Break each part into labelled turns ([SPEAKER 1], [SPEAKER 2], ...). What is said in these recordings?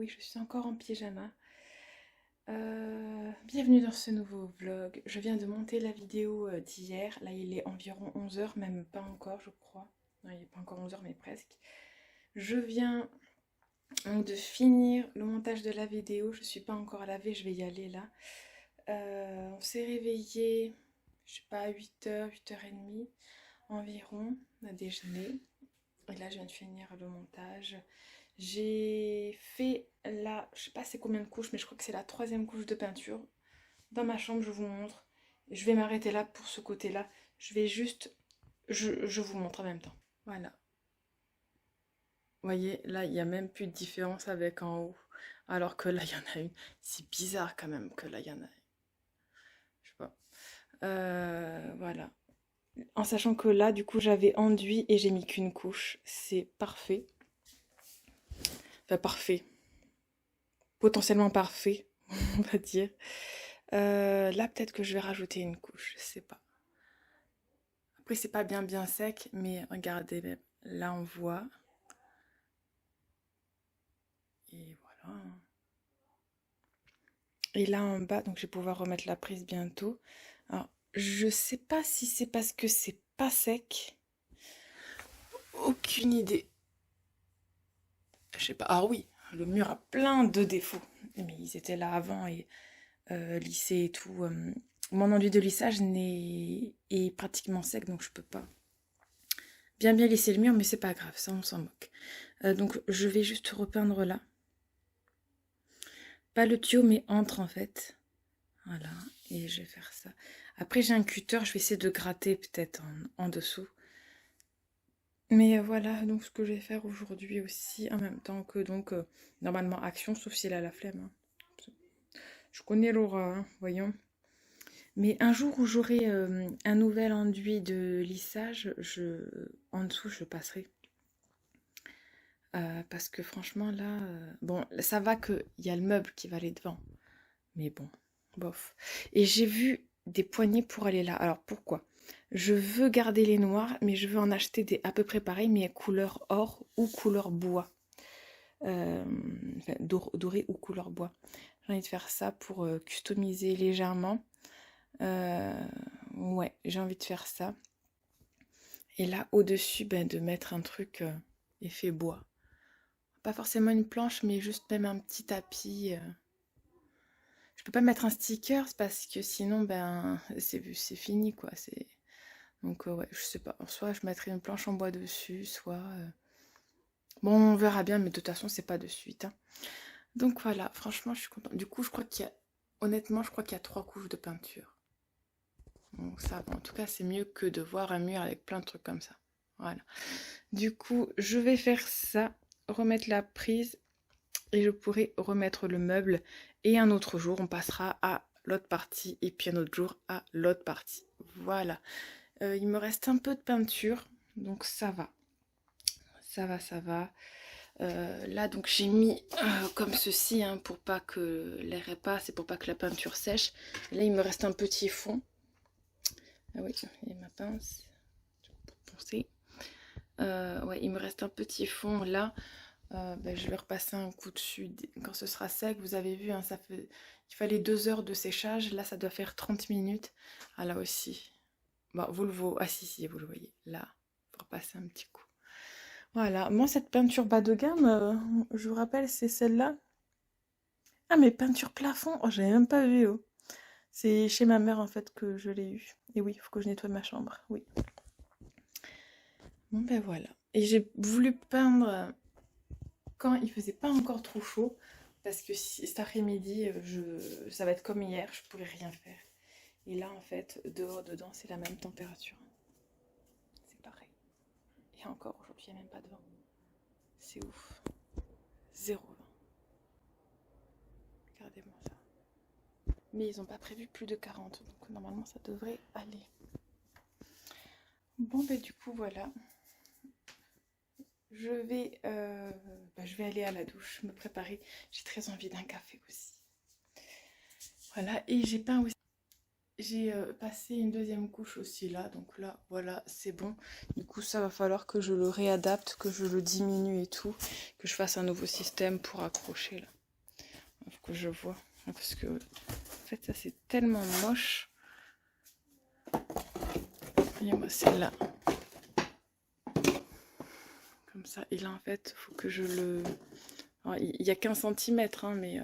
[SPEAKER 1] oui, je suis encore en pyjama. Bienvenue dans ce nouveau vlog. Je viens de monter la vidéo d'hier. Là, il est environ 11 heures, même pas encore, je crois. Non, il n'est pas encore 11 heures, mais presque. Je viens donc de finir le montage de la vidéo. Je suis pas encore lavée, je vais y aller là. On s'est réveillé, je sais pas, à 8h, 8h30 environ. On a déjeuné. Et là, je viens de finir le montage. J'ai fait là, je sais pas c'est combien de couches, mais je crois que c'est la 3e couche de peinture. Dans ma chambre, je vous montre. Je vais m'arrêter là pour ce côté-là. Je vais juste, je vous montre en même temps. Voilà. Vous voyez, là, il n'y a même plus de différence avec en haut. Alors que là, il y en a une. C'est bizarre quand même que là, il y en a. Je sais pas. Voilà. En sachant que là, du coup, j'avais enduit et j'ai mis qu'une couche. C'est parfait. Enfin, parfait. Potentiellement parfait, on va dire. Là, peut-être que je vais rajouter une couche, je sais pas. Après, c'est pas bien sec, mais regardez, même là, on voit. Et voilà. Et là, en bas, donc je vais pouvoir remettre la prise bientôt. Alors, je sais pas si c'est parce que c'est pas sec. Aucune idée. Je sais pas. Ah oui, le mur a plein de défauts. Mais ils étaient là avant et lissés et tout. Mon enduit de lissage est pratiquement sec, donc je peux pas bien lisser le mur, mais c'est pas grave, ça on s'en moque. Donc je vais juste repeindre là. Pas le tuyau, mais entre en fait. Voilà, et je vais faire ça. Après j'ai un cutter, je vais essayer de gratter peut-être en dessous. Mais voilà, donc ce que je vais faire aujourd'hui aussi, en même temps que donc normalement action, sauf si elle a la flemme. Hein. Je connais Laura, hein, voyons. Mais un jour où j'aurai un nouvel enduit de lissage, en dessous je passerai. Parce que franchement là, bon, ça va qu'il y a le meuble qui va aller devant. Mais bon, bof. Et j'ai vu des poignées pour aller là. Alors pourquoi? Je veux garder les noirs, mais je veux en acheter des à peu près pareils, mais couleur or ou couleur bois. Enfin, doré ou couleur bois. J'ai envie de faire ça pour customiser légèrement. Ouais, j'ai envie de faire ça. Et là, au-dessus, ben, de mettre un truc effet bois. Pas forcément une planche, mais juste même un petit tapis. Je peux pas mettre un sticker parce que sinon, ben, c'est fini, quoi. Donc, ouais, je sais pas. Soit je mettrai une planche en bois dessus, soit... Bon, on verra bien, mais de toute façon, c'est pas de suite. Hein. Donc, voilà, franchement, je suis contente. Du coup, je crois qu'il y a... Honnêtement, je crois qu'il y a 3 couches de peinture. Donc, ça, bon, en tout cas, c'est mieux que de voir un mur avec plein de trucs comme ça. Voilà. Du coup, je vais faire ça, remettre la prise, et je pourrai remettre le meuble. Et un autre jour, on passera à l'autre partie, et puis un autre jour à l'autre partie. Voilà. Il me reste un peu de peinture, donc ça va. Ça va, ça va. Là, donc j'ai mis comme ceci, hein, pour pas que l'air passe et pour pas que la peinture sèche. Là, il me reste un petit fond. Ah oui, il y a ma pince pour poncer. Ouais, il me reste un petit fond là. Ben, je vais repasser un coup dessus quand ce sera sec. Vous avez vu, hein, il fallait 2 heures de séchage. Là, ça doit faire 30 minutes. Ah, là aussi. Bon, vous le voyez. Ah, si, vous le voyez. Là, pour repasser un petit coup. Voilà. Moi, cette peinture bas de gamme, je vous rappelle, c'est celle-là. Ah, mais peinture plafond. Oh, j'avais même pas vu. Oh. C'est chez ma mère, en fait, que je l'ai eu. Et oui, il faut que je nettoie ma chambre. Oui. Bon, ben voilà. Et j'ai voulu peindre quand il faisait pas encore trop chaud, parce que cet après-midi, ça va être comme hier, je pourrais rien faire. Et là, en fait, dehors, dedans, c'est la même température. C'est pareil. Et encore, aujourd'hui, il n'y a même pas de vent. C'est ouf. 0 vent. Regardez-moi ça. Mais ils n'ont pas prévu plus de 40, donc normalement, ça devrait aller. Bon, ben du coup, voilà. Je vais aller à la douche, me préparer. J'ai très envie d'un café aussi. Voilà, et j'ai peint aussi. J'ai passé une 2e couche aussi là, donc là, voilà, c'est bon. Du coup, ça va falloir que je le réadapte, que je le diminue et tout, que je fasse un nouveau système pour accrocher là. que je vois. Parce que, en fait, ça c'est tellement moche. Et moi, celle-là. Comme ça. Et là, en fait, il faut que je le... Alors, il y a qu'un centimètre, hein, mais...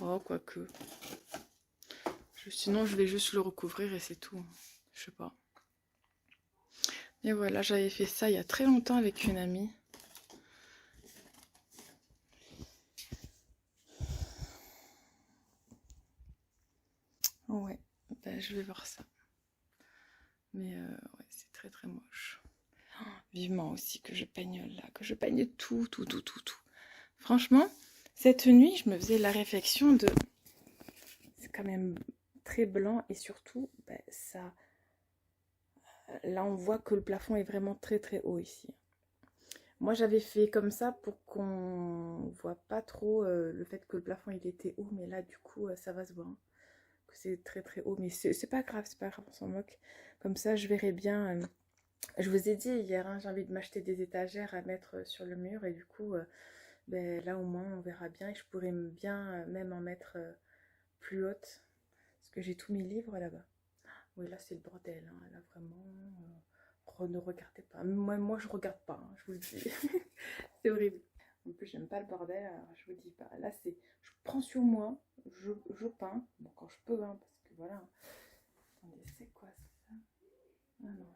[SPEAKER 1] Oh, quoique. Sinon, je vais juste le recouvrir et c'est tout. Je sais pas. Et voilà, j'avais fait ça il y a très longtemps avec une amie. Ouais, ben, je vais voir ça. Mais ouais, c'est très très moche. Oh, vivement aussi que je peigne là, que je peigne tout. Franchement, cette nuit, je me faisais la réflexion de... C'est quand même très blanc et surtout, ben, ça... Là, on voit que le plafond est vraiment très très haut ici. Moi, j'avais fait comme ça pour qu'on voit pas trop le fait que le plafond il était haut, mais là, du coup, ça va se voir. Hein, que c'est très très haut, mais c'est pas grave, on s'en moque. Comme ça, je verrai bien. Je vous ai dit hier, hein, j'ai envie de m'acheter des étagères à mettre sur le mur, et du coup, ben, là au moins, on verra bien, et je pourrais bien même en mettre plus haute, parce que j'ai tous mes livres là-bas. Oui, là, c'est le bordel, hein, là, vraiment... ne regardez pas. Moi je regarde pas, hein, je vous le dis. C'est horrible. En plus, j'aime pas le bordel, alors je vous dis pas. Là, c'est... Je prends sur moi, je peins. Bon, quand je peux, hein, parce que voilà. Attendez, c'est quoi ça? Ah non.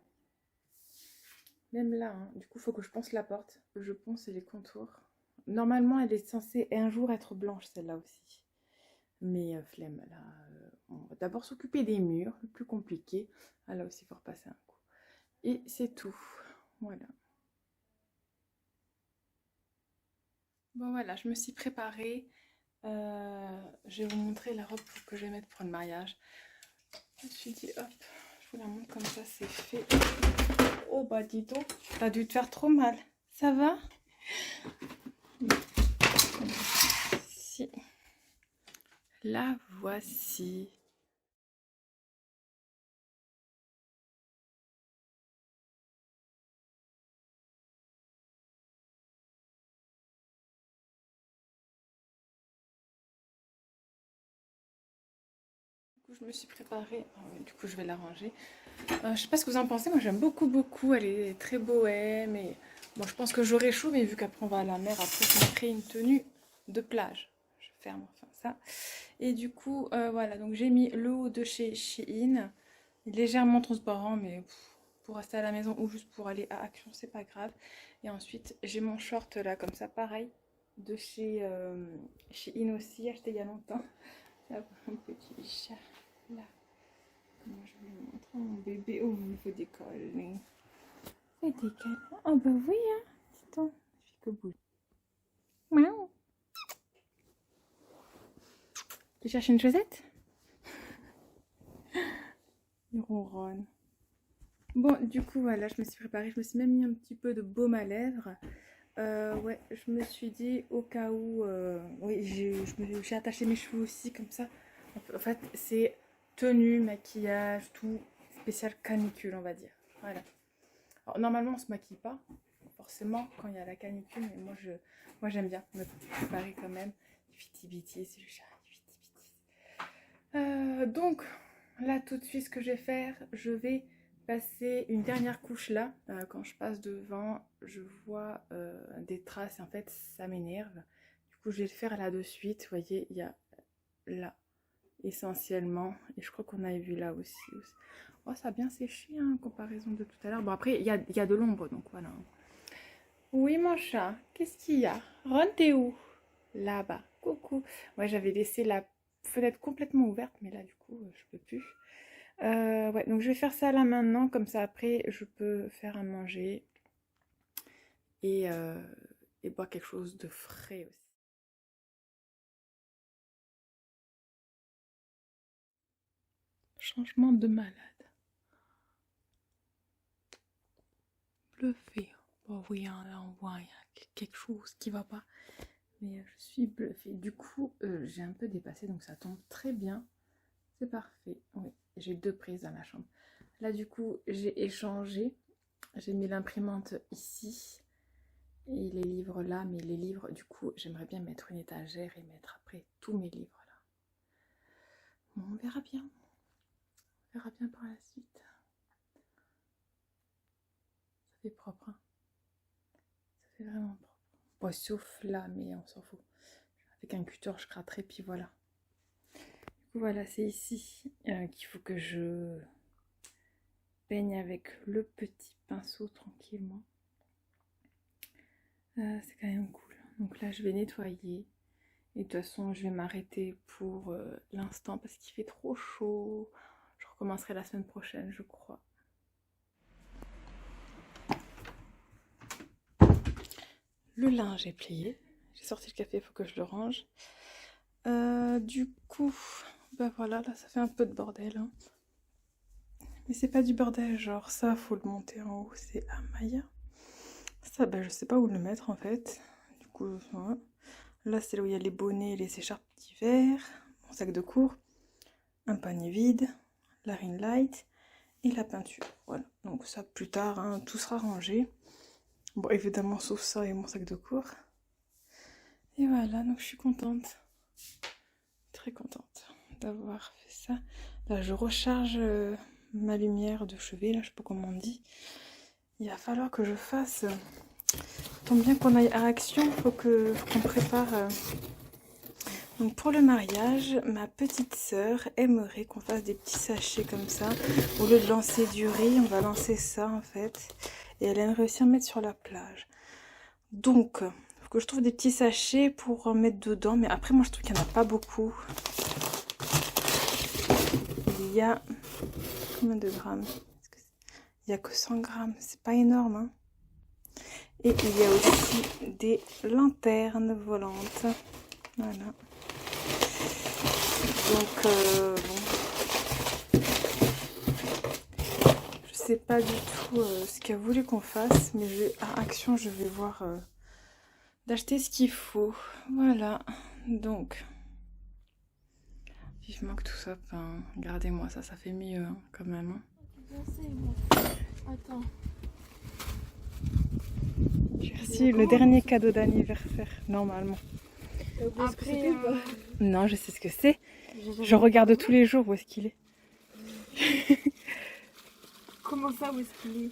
[SPEAKER 1] Même là, hein, du coup, il faut que je ponce la porte. Je ponce les contours. Normalement, elle est censée un jour être blanche, celle-là aussi. Mais flemme, là. On va d'abord s'occuper des murs, le plus compliqué. Ah, là aussi, il faut repasser un coup. Et c'est tout. Voilà. Bon voilà, je me suis préparée. Je vais vous montrer la robe que je vais mettre pour le mariage. Je me suis dit, hop, je vous la montre comme ça, c'est fait. Oh bah dis donc, t'as dû te faire trop mal. Ça va? Si. La voici. Je me suis préparée. Du coup, je vais la ranger. Je sais pas ce que vous en pensez. Moi, j'aime beaucoup. Elle est très bohème. Et... Bon, je pense que j'aurai chaud, mais vu qu'après on va à la mer, après je mettrai une tenue de plage. Je ferme enfin ça. Et du coup, voilà. Donc j'ai mis le haut de chez Shein. Légèrement transparent, mais pour rester à la maison ou juste pour aller à Action, c'est pas grave. Et ensuite, j'ai mon short là, comme ça, pareil, de chez Shein aussi, acheté il y a longtemps. Là, un petit chat. Là, comment je vous le montre, mon bébé. Oh, il faut décoller. Il décolle. Oh, bah oui, hein. Dis donc, il fait que bouger. Miaou. Tu cherches une chaussette? Il ronronne. Bon, du coup, voilà, je me suis préparée. Je me suis même mis un petit peu de baume à lèvres. Ouais, je me suis dit au cas où... oui, j'ai attaché mes cheveux aussi, comme ça. En fait, c'est tenue, maquillage, tout spécial canicule, on va dire. Voilà. Alors, normalement, on se maquille pas, forcément, quand il y a la canicule, mais moi j'aime bien me préparer quand même. Viti-viti, c'est le chat, viti-viti. Donc, là, tout de suite, ce que je vais faire, je vais passer une dernière couche là. Quand je passe devant, je vois des traces et en fait, ça m'énerve. Du coup, je vais le faire là de suite. Vous voyez, il y a là, essentiellement. Et je crois qu'on avait vu là aussi. Oh, ça a bien séché, hein, en comparaison de tout à l'heure. Bon, après, il y a de l'ombre, donc voilà. Oui, mon chat, qu'est-ce qu'il y a? Ron, t'es où? Là-bas. Coucou. Moi, j'avais laissé la fenêtre complètement ouverte, mais là, du coup, je peux plus. Ouais, donc je vais faire ça là maintenant, comme ça après, je peux faire à manger et, euh, et boire quelque chose de frais aussi. Changement de malade. Bluffé. Bon, oui, hein, là, on voit, il y a quelque chose qui va pas. Mais je suis bluffée. Du coup, j'ai un peu dépassé, donc ça tombe très bien. C'est parfait. Oui, j'ai deux prises dans la chambre. Là, du coup, j'ai échangé. J'ai mis l'imprimante ici. Et les livres là, mais les livres, du coup, j'aimerais bien mettre une étagère et mettre après tous mes livres là. Bon, on verra bien. On verra bien par la suite. Ça fait propre, hein. Ça fait vraiment propre. Bon, sauf là, mais on s'en fout. Avec un cutter, je gratterai, puis voilà. Du coup, voilà, c'est ici qu'il faut que je peigne avec le petit pinceau tranquillement. C'est quand même cool. Donc là, je vais nettoyer. Et de toute façon, je vais m'arrêter pour l'instant parce qu'il fait trop chaud. Je recommencerai la semaine prochaine, je crois. Le linge est plié. J'ai sorti le café, il faut que je le range. Du coup, bah voilà, là ça fait un peu de bordel, hein. Mais c'est pas du bordel, genre ça, faut le monter en haut, c'est Amaya. Ça, bah je sais pas où le mettre en fait. Du coup, voilà. Là c'est là où il y a les bonnets et les écharpes d'hiver, mon sac de cours, un panier vide, la ring light et la peinture. Voilà, donc ça plus tard, hein, tout sera rangé. Bon, évidemment, sauf ça et mon sac de cours. Et voilà, donc je suis contente. Très contente d'avoir fait ça. Là, je recharge ma lumière de chevet, là, je sais pas comment on dit. Il va falloir que je fasse... Tant bien qu'on aille à Action, faut qu'on prépare... Donc pour le mariage, ma petite sœur aimerait qu'on fasse des petits sachets comme ça. Au lieu de lancer du riz, on va lancer ça en fait. Et elle aimerait aussi en mettre sur la plage. Donc, il faut que je trouve des petits sachets pour en mettre dedans. Mais après, moi je trouve qu'il n'y en a pas beaucoup. Il y a... Combien de grammes? Il n'y a que 100 grammes. C'est pas énorme, hein. Et il y a aussi des lanternes volantes. Voilà. Donc, bon. Je sais pas du tout ce qu'elle a voulu qu'on fasse, mais à Action, je vais voir d'acheter ce qu'il faut. Voilà. Donc, vivement que tout ça peint. Regardez-moi ça, ça fait mieux hein, quand même. Hein.
[SPEAKER 2] Je sais, moi. Attends.
[SPEAKER 1] J'ai reçu le dernier cadeau d'anniversaire, normalement.
[SPEAKER 2] Après,
[SPEAKER 1] Non, je sais ce que c'est. Je regarde tous les jours où est-ce qu'il est.
[SPEAKER 2] comment ça, où est-ce qu'il est?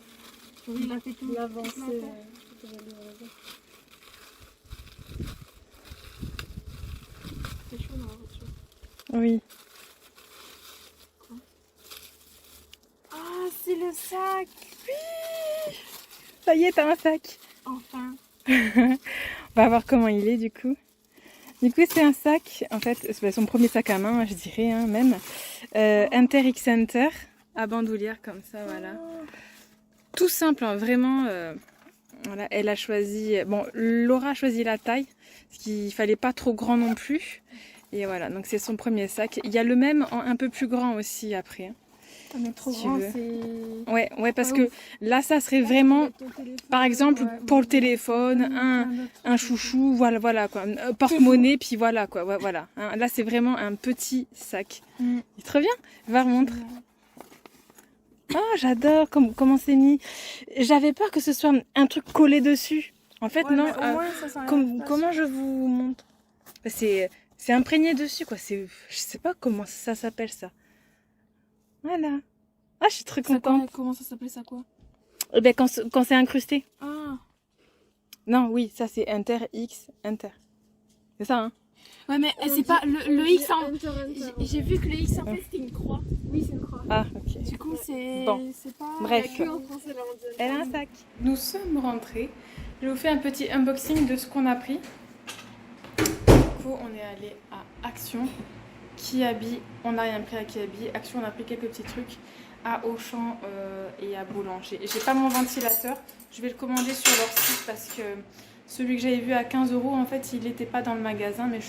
[SPEAKER 2] Il a fait tout
[SPEAKER 3] l'avancée.
[SPEAKER 2] C'est chaud dans la voiture.
[SPEAKER 1] Oui.
[SPEAKER 2] Ah, c'est le sac.
[SPEAKER 1] Ça y est, t'as un sac.
[SPEAKER 2] Enfin.
[SPEAKER 1] On va voir comment il est du coup. Du coup, c'est un sac, en fait, c'est son premier sac à main, je dirais, hein, même. Inter X Center, à bandoulière, comme ça, voilà. Tout simple, hein, vraiment. Voilà, elle a choisi... Bon, Laura a choisi la taille, parce qu'il fallait pas trop grand non plus. Et voilà, donc c'est son premier sac. Il y a le même en un peu plus grand aussi, après. Hein.
[SPEAKER 2] Mais trop
[SPEAKER 1] Si
[SPEAKER 2] grand,
[SPEAKER 1] tu veux.
[SPEAKER 2] c'est...
[SPEAKER 1] Ouais, parce que là, ça serait vraiment, par exemple, pour le téléphone, un chouchou, voilà quoi, un porte-monnaie, puis voilà quoi, voilà. Hein, là, c'est vraiment un petit sac. Il est trop bien. Va remontre. Ah, j'adore comment c'est mis. J'avais peur que ce soit un truc collé dessus. En fait, non. Comment je vous montre? C'est imprégné dessus quoi. Je sais pas comment ça s'appelle ça. Voilà. Ah, je suis très contente.
[SPEAKER 2] Comment ça s'appelait ça quoi?
[SPEAKER 1] Eh ben, quand c'est incrusté.
[SPEAKER 2] Ah.
[SPEAKER 1] Non, oui, ça c'est Inter X Inter. C'est ça, hein?
[SPEAKER 2] Ouais, mais c'est pas le X en... J'ai vu que le X en fait c'était une croix.
[SPEAKER 3] Oui, c'est une croix.
[SPEAKER 1] Ah, ok.
[SPEAKER 2] Du coup, c'est
[SPEAKER 1] Bon.
[SPEAKER 2] c'est pas...
[SPEAKER 1] Bref.
[SPEAKER 3] En français, là, on dit.
[SPEAKER 1] Elle a un sac. Nous sommes rentrés. Je vous fais un petit unboxing de ce qu'on a pris. Du coup, on est allé à Action. Kiabi, on n'a rien pris à Kiabi. Action, on a pris quelques petits trucs à Auchan et à Boulanger. J'ai pas mon ventilateur. Je vais le commander sur leur site parce que celui que j'avais vu à 15 €, en fait, il n'était pas dans le magasin, mais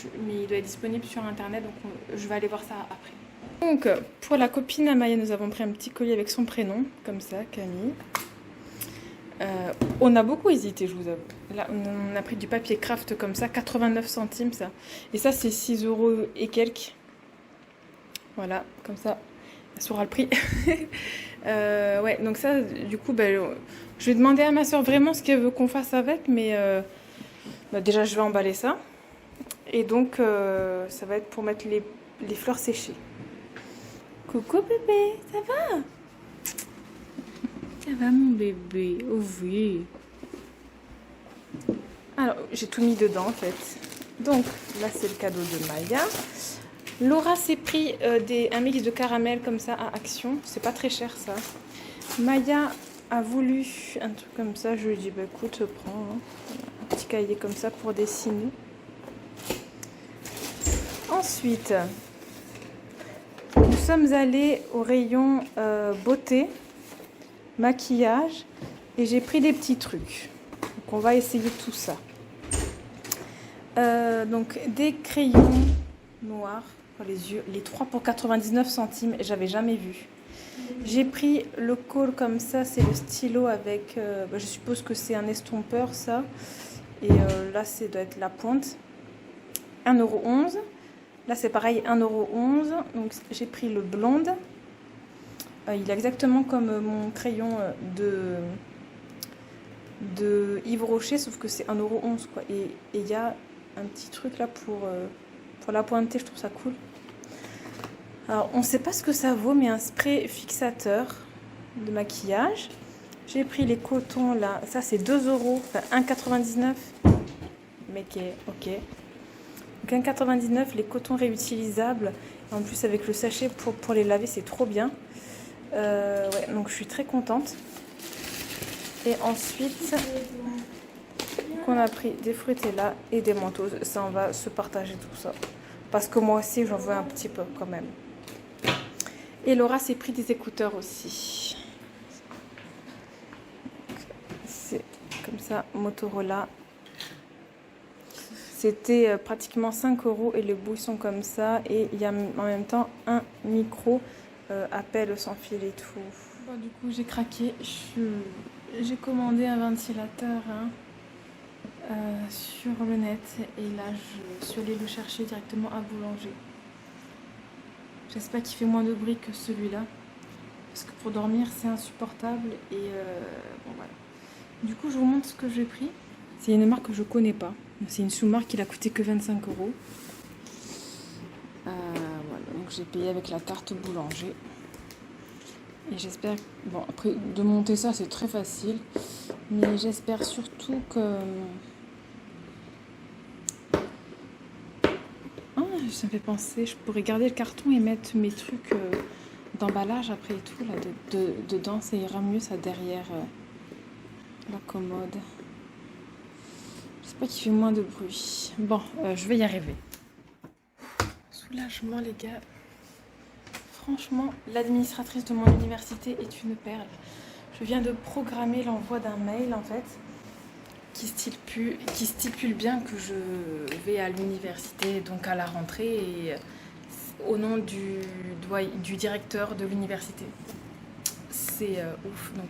[SPEAKER 1] il doit être disponible sur internet. Donc, je vais aller voir ça après. Donc, pour la copine Amaya, nous avons pris un petit collier avec son prénom, comme ça, Camille. On a beaucoup hésité, je vous avoue. Là, on a pris du papier craft comme ça, 89 centimes ça. Et ça, c'est 6 € et quelques. Voilà, comme ça. saura le prix. Ouais, donc ça, du coup, ben, je vais demander à ma soeur vraiment ce qu'elle veut qu'on fasse avec, mais bah, déjà, je vais emballer ça. Et donc, ça va être pour mettre les fleurs séchées. Coucou bébé, ça va? Ça va mon bébé? Oh oui. Alors, j'ai tout mis dedans en fait. Donc, là, c'est le cadeau de Maya. Laura s'est pris un mix de caramel comme ça à Action. C'est pas très cher ça. Maya a voulu un truc comme ça. Je lui ai dit, bah écoute, prends hein. Un petit cahier comme ça pour dessiner. Ensuite, nous sommes allés au rayon beauté, maquillage et j'ai pris des petits trucs. Donc, on va essayer tout ça. Donc, des crayons noirs pour les yeux, les 3 pour 99 centimes, j'avais jamais vu. J'ai pris le col comme ça, c'est le stylo avec, je suppose que c'est un estompeur ça. Et là, ça doit être la pointe. 1,11 €. Là, c'est pareil, 1,11 €. Donc, j'ai pris le blonde. Il est exactement comme mon crayon de Yves Rocher, sauf que c'est 1,11 € quoi. Et il y a un petit truc là pour la pointer, je trouve ça cool. Alors, on ne sait pas ce que ça vaut, mais un spray fixateur de maquillage. J'ai pris les cotons là, ça c'est 2 €, enfin 1,99 €, mais qui est ok. Donc 1,99 €, les cotons réutilisables. En plus, avec le sachet pour les laver, c'est trop bien. Ouais, donc je suis très contente. Et ensuite, on a pris des Fruitella et des Mentos. Ça, on va se partager tout ça. Parce que moi aussi, j'en veux un petit peu quand même. Et Laura s'est pris des écouteurs aussi. C'est comme ça, Motorola. C'était pratiquement 5 € et les bouts sont comme ça. Et il y a en même temps un micro appel sans fil et tout. Bon, du coup, j'ai craqué. J'ai commandé un ventilateur sur le net. Et là, je suis allée le chercher directement à Boulanger. J'espère qu'il fait moins de bruit que celui-là. Parce que pour dormir, c'est insupportable. Et bon, voilà. Du coup, je vous montre ce que j'ai pris. C'est une marque que je connais pas. C'est une sous-marque qui n'a coûté que 25 €. Voilà, donc j'ai payé avec la carte Boulanger. Et j'espère... Bon, après, de monter ça, c'est très facile. Mais j'espère surtout que... Ah, ça me fait penser, je pourrais garder le carton et mettre mes trucs d'emballage après et tout. Là, dedans, ça ira mieux, ça, derrière la commode. J'espère qu'il fait moins de bruit. Bon, je vais y arriver. Soulagement, les gars. Franchement, l'administratrice de mon université est une perle. Je viens de programmer l'envoi d'un mail, en fait, qui stipule bien que je vais à l'université, donc à la rentrée, et au nom du directeur de l'université. C'est ouf. Donc,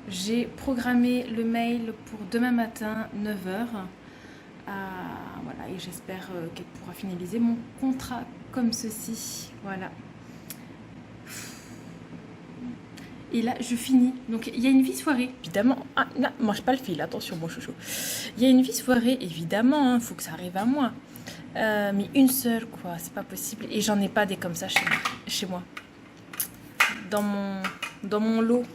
[SPEAKER 1] j'ai programmé le mail pour demain matin, 9 h. Voilà, et j'espère qu'elle pourra finaliser mon contrat comme ceci. Voilà. Et là, je finis. Donc, il y a une vie soirée, évidemment. Ah, non, mange pas le fil, attention, mon chouchou. Il y a une vie soirée, évidemment. Il faut que ça arrive à moi. Mais une seule, quoi. C'est pas possible. Et j'en ai pas des comme ça chez moi. Dans mon lot.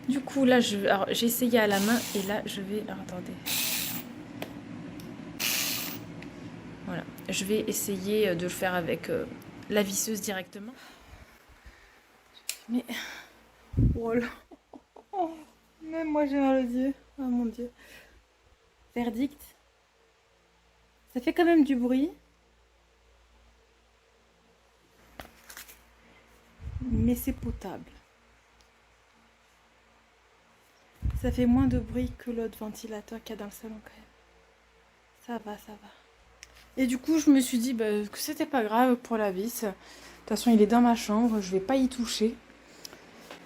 [SPEAKER 1] Du coup, là, j'ai essayé à la main. Et là, je vais... Alors, attendez. Voilà. Je vais essayer de le faire avec la visseuse directement. Mais... Oh là. Oh, même moi j'ai mal aux yeux. Oh mon dieu. Verdict. Ça fait quand même du bruit. Mais c'est potable. Ça fait moins de bruit que l'autre ventilateur qu'il y a dans le salon quand même. Ça va, ça va. Et du coup je me suis dit que c'était pas grave pour la vis. De toute façon il est dans ma chambre, je vais pas y toucher.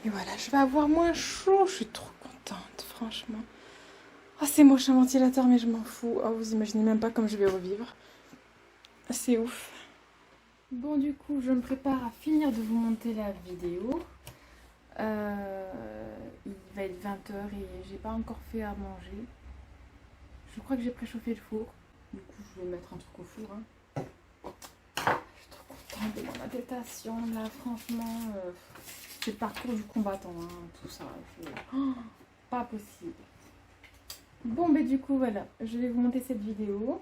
[SPEAKER 1] Et voilà, je vais avoir moins chaud. Je suis trop contente, franchement. Ah, c'est moche un ventilateur, mais je m'en fous. Oh, vous imaginez même pas comme je vais revivre. C'est ouf. Bon, du coup, je me prépare à finir de vous monter la vidéo. Il va être 20h et j'ai pas encore fait à manger. Je crois que j'ai préchauffé le four. Du coup, je vais mettre un truc au four. Hein. Je suis trop contente de mon attestation. Là, franchement, c'est le parcours du combattant. Hein, tout ça. Oh, pas possible. Bon, mais du coup, voilà. Je vais vous monter cette vidéo.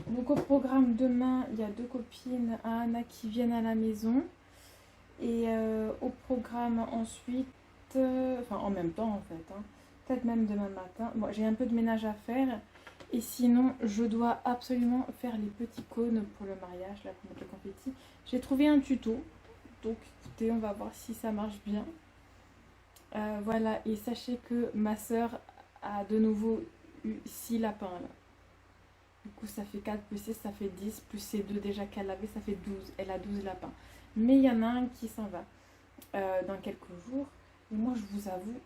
[SPEAKER 1] Donc, au programme demain, il y a 2 copines à Anna qui viennent à la maison. Et au programme ensuite, enfin en même temps en fait, hein, peut-être même demain matin. Bon, j'ai un peu de ménage à faire. Et sinon, je dois absolument faire les petits cônes pour le mariage, là, pour mettre le confetti. J'ai trouvé un tuto. Donc écoutez, on va voir si ça marche bien. Voilà, et sachez que ma soeur a de nouveau eu 6 lapins là. Du coup, ça fait 4 plus 6, ça fait 10, plus ces 2 déjà qu'elle avait, ça fait 12. Elle a 12 lapins. Mais il y en a un qui s'en va dans quelques jours. Et moi, je vous avoue,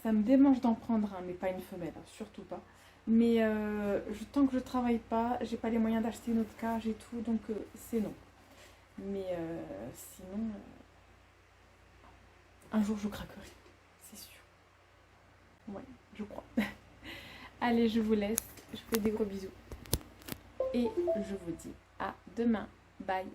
[SPEAKER 1] ça me démange d'en prendre un, mais pas une femelle, hein, surtout pas. Mais tant que je travaille pas, j'ai pas les moyens d'acheter une autre cage et tout, donc c'est non. Mais sinon, un jour je craquerai, c'est sûr. Ouais, je crois. Allez, je vous laisse. Je fais des gros bisous. Et je vous dis à demain. Bye.